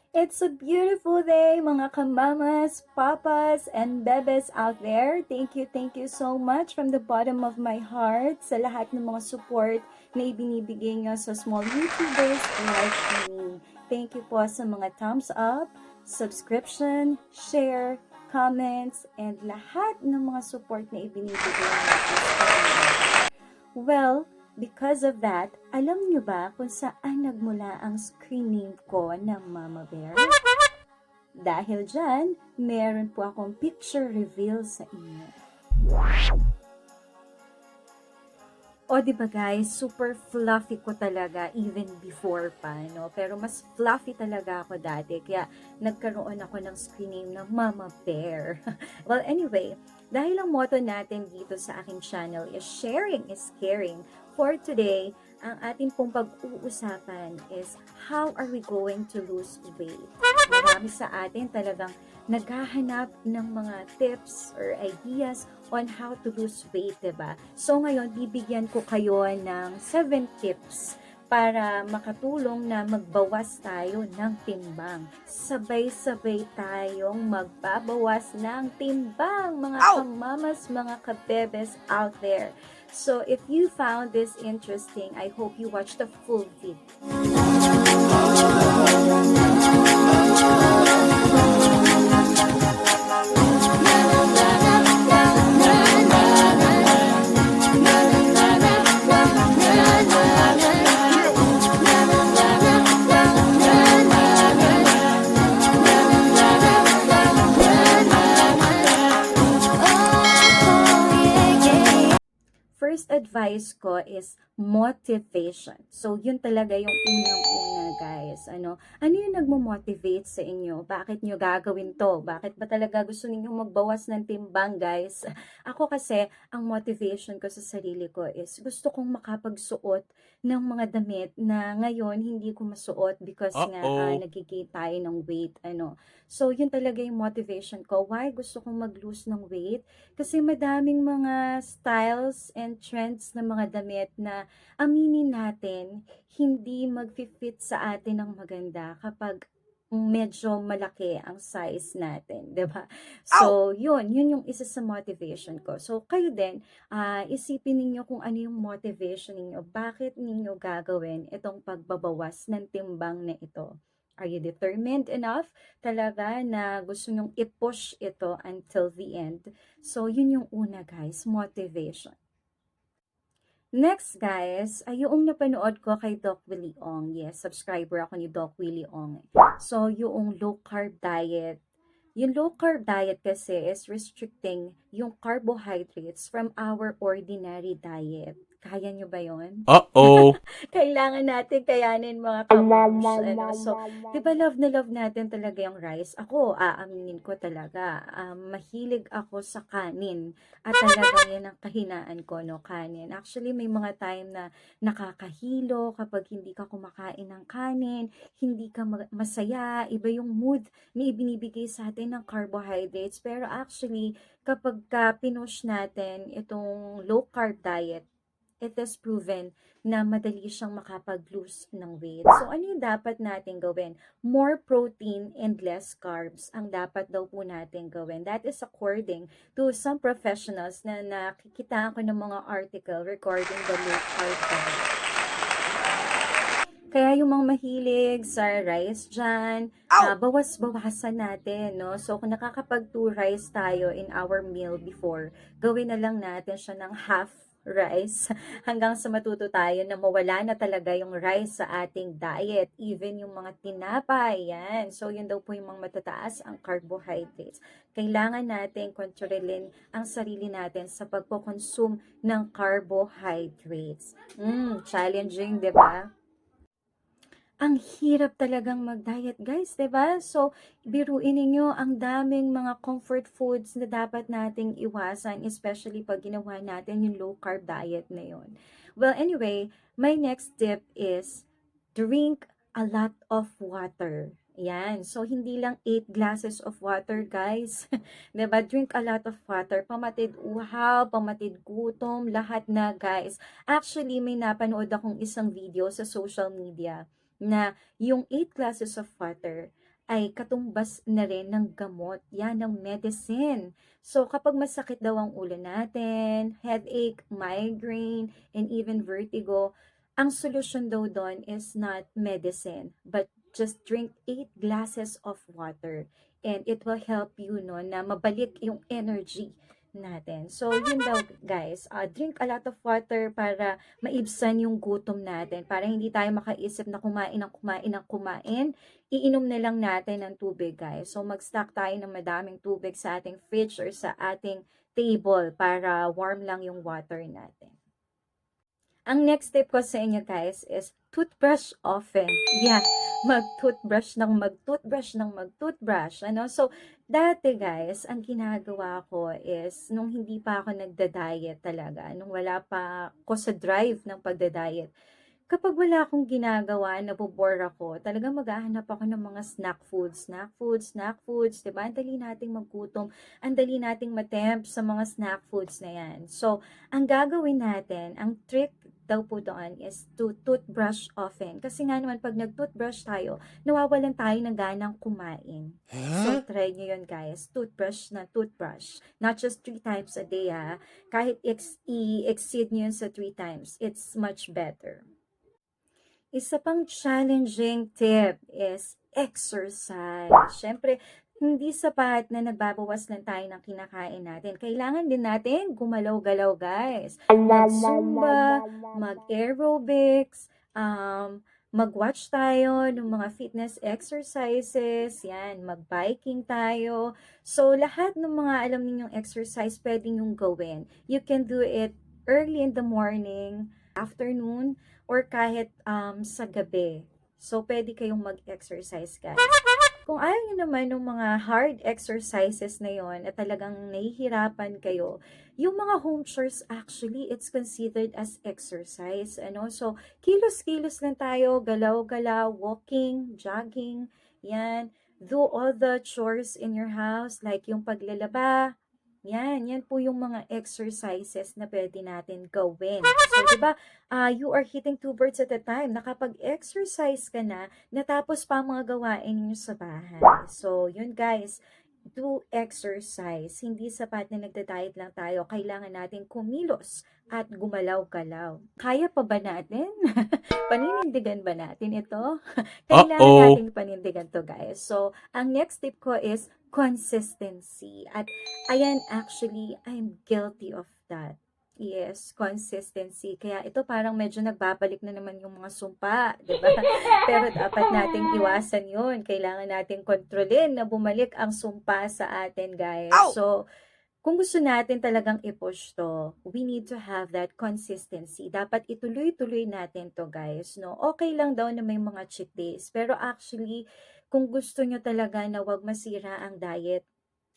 It's a beautiful day, mga kamamas, papas, and bebes out there. Thank you so much from the bottom of my heart sa lahat ng mga support na ibinibigay nyo sa small YouTubers like me. Thank you po sa mga thumbs up, subscription, share, comments, and lahat ng mga support na ibinibigay nyo. Well, because of that, alam nyo ba kung saan nagmula ang screen name ko ng Momma Bear? Dahil dyan, meron po akong picture reveal sa inyo. O diba guys, super fluffy ko talaga even before pa, no? Pero mas fluffy talaga ako dati, kaya nagkaroon ako ng screen name na Momma Bear. Well, anyway, dahil ang motto natin dito sa aking channel is sharing is caring. For today, ang ating pong pag-uusapan is how are we going to lose weight? Marami sa atin talagang naghahanap ng mga tips or ideas on how to lose weight, diba? So ngayon, bibigyan ko kayo ng 7 tips para makatulong na magbawas tayo ng timbang. Sabay-sabay tayong magbabawas ng timbang, mga kamamas, mga kabebes out there. So if you found this interesting, I hope you watch the full video. First advice ko is motivation. So, yun talaga yung unang-una, guys. Ano yung nagmo-motivate sa inyo? Bakit nyo gagawin to? Bakit ba talaga gusto ninyong magbawas ng timbang, guys? Ako kasi, ang motivation ko sa sarili ko is gusto kong makapagsuot ng mga damit na ngayon hindi ko masuot because nga nagiging tayo ng weight. So, yun talaga yung motivation ko. Why gusto kong mag-lose ng weight? Kasi madaming mga styles and trends na mga damit na aminin natin, hindi mag-fit sa atin ng maganda kapag medyo malaki ang size natin, 'di ba? So, yun yung isa sa motivation ko. So, kayo din, isipin ninyo kung ano yung motivation ninyo. Bakit ninyo gagawin itong pagbabawas ng timbang na ito? Are you determined enough talaga na gusto nyong i-push ito until the end? So, yun yung una, guys, motivation. Next, guys, ay yung napanood ko kay Doc Willie Ong. Yes, subscriber ako ni Doc Willie Ong. So, yung low carb diet. Yung low carb diet kasi is restricting yung carbohydrates from our ordinary diet. Kaya nyo ba yun? Kailangan natin kayanin, mga kamoms. So, di ba love na love natin talaga yung rice? Ako, aaminin ko talaga, mahilig ako sa kanin. At talaga yan ang kahinaan ko, no, kanin. Actually, may mga time na nakakahilo kapag hindi ka kumakain ng kanin, hindi ka masaya, iba yung mood na ibinibigay sa atin ng carbohydrates. Pero actually, kapag pinush natin itong low carb diet, it is proven na madali siyang makapag-lose ng weight. So, ano yung dapat natin gawin? More protein and less carbs ang dapat daw po natin gawin. That is according to some professionals na nakikita ko ng mga article regarding the low carb diet. Kaya yung mga mahilig sa rice dyan, bawas-bawasan natin, no? So, kung nakakapag 2 rice tayo in our meal before, gawin na lang natin siya ng half rice hanggang sa matuto tayo na mawala na talaga yung rice sa ating diet, even yung mga tinapay, yan. So, yun daw po yung mga matataas ang carbohydrates. Kailangan natin kontrolin ang sarili natin sa pagpo-consume ng carbohydrates. Challenging, di ba? Ang hirap talagang mag-diet, guys, 'di ba? So, biruin ninyo ang daming mga comfort foods na dapat nating iwasan, especially pag ginawa natin yung low carb diet na yun. Well, anyway, my next tip is drink a lot of water. Yan. So, hindi lang 8 glasses of water, guys. 'Di ba? Drink a lot of water. Pamatid uhaw, pamatid gutom, lahat na, guys. Actually, may napanood akong isang video sa social media na yung 8 glasses of water ay katumbas na rin ng gamot, yan, ng medicine. So, kapag masakit daw ang ulo natin, headache, migraine, and even vertigo, ang solusyon daw doon is not medicine, but just drink 8 glasses of water. And it will help you, no, na mabalik yung energy natin. So, yun daw, guys. Drink a lot of water para maibsan yung gutom natin. Para hindi tayo makaisip na kumain ng kumain ng kumain. Iinom na lang natin ng tubig, guys. So, mag-stock tayo ng madaming tubig sa ating fridge or sa ating table para warm lang yung water natin. Ang next tip ko sa inyo, guys, is toothbrush often. Yeah, mag-toothbrush ng mag-toothbrush ng mag-toothbrush. Ano? So, dati, guys, ang ginagawa ko is, nung hindi pa ako nagda-diet talaga, nung wala pa ako sa drive ng pagda-diet, kapag wala akong ginagawa, nabobore ako, talagang maghahanap ako ng mga snack foods, diba? Ang dali nating maggutom, ang dali nating matempt sa mga snack foods na yan. So, ang gagawin natin, ang trick daw po doon is to toothbrush often. Kasi nga naman, pag nag-toothbrush tayo, nawawalan tayo ng ganang kumain. So, try nyo yun, guys. Toothbrush na toothbrush. Not just 3 times a day, ha. Kahit i-exceed nyo yun sa 3 times, it's much better. Isa pang challenging tip is exercise. Siyempre, hindi sapat na nagbabawas lang tayo ng kinakain natin. Kailangan din natin gumalaw-galaw, guys. Mag-zumba, mag-aerobics, mag-watch tayo ng mga fitness exercises, yan, mag-biking tayo. So, lahat ng mga alam ninyong exercise pwede nyong gawin. You can do it early in the morning, afternoon, or kahit sa gabi. So, pwede kayong mag-exercise, guys. Kung ayaw nyo naman ng mga hard exercises na yon at talagang nahihirapan kayo, yung mga home chores actually, it's considered as exercise. Ano? So, kilos-kilos lang tayo, galaw-galaw, walking, jogging, yan. Do all the chores in your house, like yung paglalaba, yan po yung mga exercises na pwede natin gawin. So, di ba, you are hitting 2 birds at a time. Nakapag-exercise ka na, natapos pa ang mga gawain ninyo sa bahay. So, yun guys, do exercise. Hindi sapat na nagda-diet lang tayo. Kailangan natin kumilos at gumalaw-galaw. Kaya pa ba natin? Paninindigan ba natin ito? Kailangan natin panindigan to, guys. So, ang next tip ko is consistency. At ayan, actually, I'm guilty of that. Yes, consistency. Kaya ito parang medyo nagbabalik na naman yung mga sumpa, di ba? Pero dapat nating iwasan yun. Kailangan nating kontrolin na bumalik ang sumpa sa atin, guys. So, kung gusto natin talagang i-push to, we need to have that consistency. Dapat ituloy-tuloy natin to, guys. No? Okay lang daw na may mga cheat days. Pero actually, kung gusto nyo talaga na wag masira ang diet,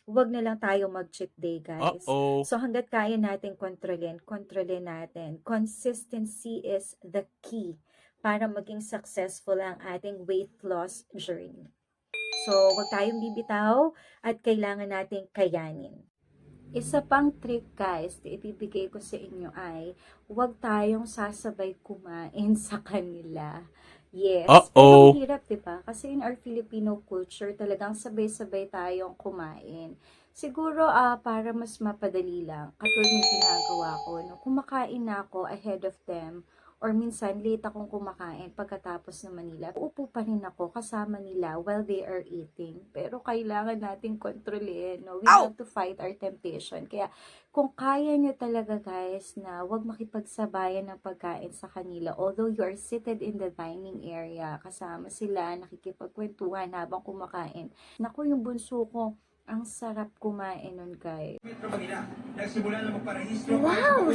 wag na lang tayo mag-cheat day, guys. So, hanggat kaya natin kontrolin natin. Consistency is the key para maging successful ang ating weight loss journey. So, wag tayong bibitaw at kailangan nating kayanin. Isa pang trick, guys, na ibibigay ko sa inyo ay huwag tayong sasabay kumain sa kanila. Yes, pero ang hirap, diba? Kasi in our Filipino culture, talagang sabay-sabay tayong kumain. Siguro, para mas mapadali lang, katulad ng ginagawa ko, no? Kumakain na ako ahead of them, or minsan late akong kumakain pagkatapos ng Manila. Uupo pa rin ako kasama nila while they are eating. Pero kailangan nating kontrolin, no? We have to fight our temptation. Kaya kung kaya nyo talaga, guys, na wag makipagsabayan ng pagkain sa kanila, although you are seated in the dining area, kasama sila, nakikipagkwentuhan habang kumakain. Naku, yung bunso ko, ang sarap kumain nun, guys. Wow!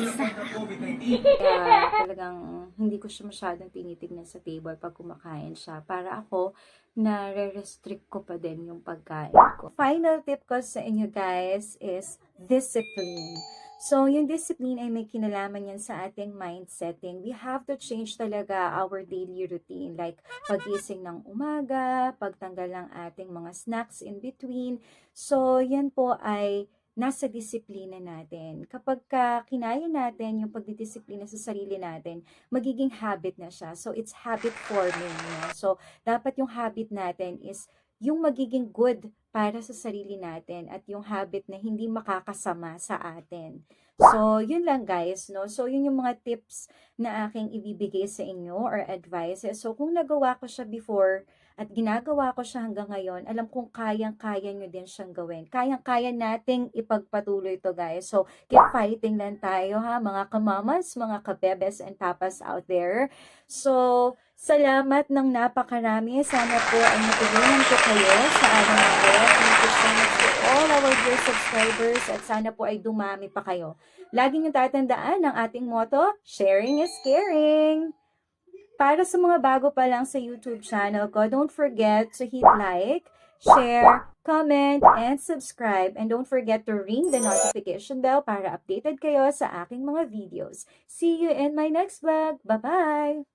Kaya talagang hindi ko siya masyadong tinitignan sa table pag kumakain siya. Para ako, nare-restrict ko pa din yung pagkain ko. Final tip ko sa inyo, guys, is discipline. So, yung discipline ay may kinalaman yan sa ating mind setting. We have to change talaga our daily routine. Like, pagising ng umaga, pagtanggal ng ating mga snacks in between. So, yan po ay nasa disiplina natin. Kapag kinaya natin yung pagdidisiplina sa sarili natin, magiging habit na siya. So, it's habit forming. No? So, dapat yung habit natin is yung magiging good para sa sarili natin at yung habit na hindi makakasama sa atin. So, yun lang guys, no? So, yun yung mga tips na aking ibibigay sa inyo or advices. So, kung nagawa ko siya before at ginagawa ko siya hanggang ngayon, alam kong kayang-kaya nyo din siyang gawin. Kayang-kaya nating ipagpatuloy to guys. So, keep fighting lang tayo ha, mga kamamas, mga kabebes and papas out there. So, salamat ng napakarami. Sana po ay natulungan ko kayo sa araw na po. Thank you so much to all our dear subscribers at sana po ay dumami pa kayo. Lagi niyong tatandaan ang ating motto, sharing is caring. Para sa mga bago pa lang sa YouTube channel ko, don't forget to hit like, share, comment, and subscribe. And don't forget to ring the notification bell para updated kayo sa aking mga videos. See you in my next vlog. Bye-bye!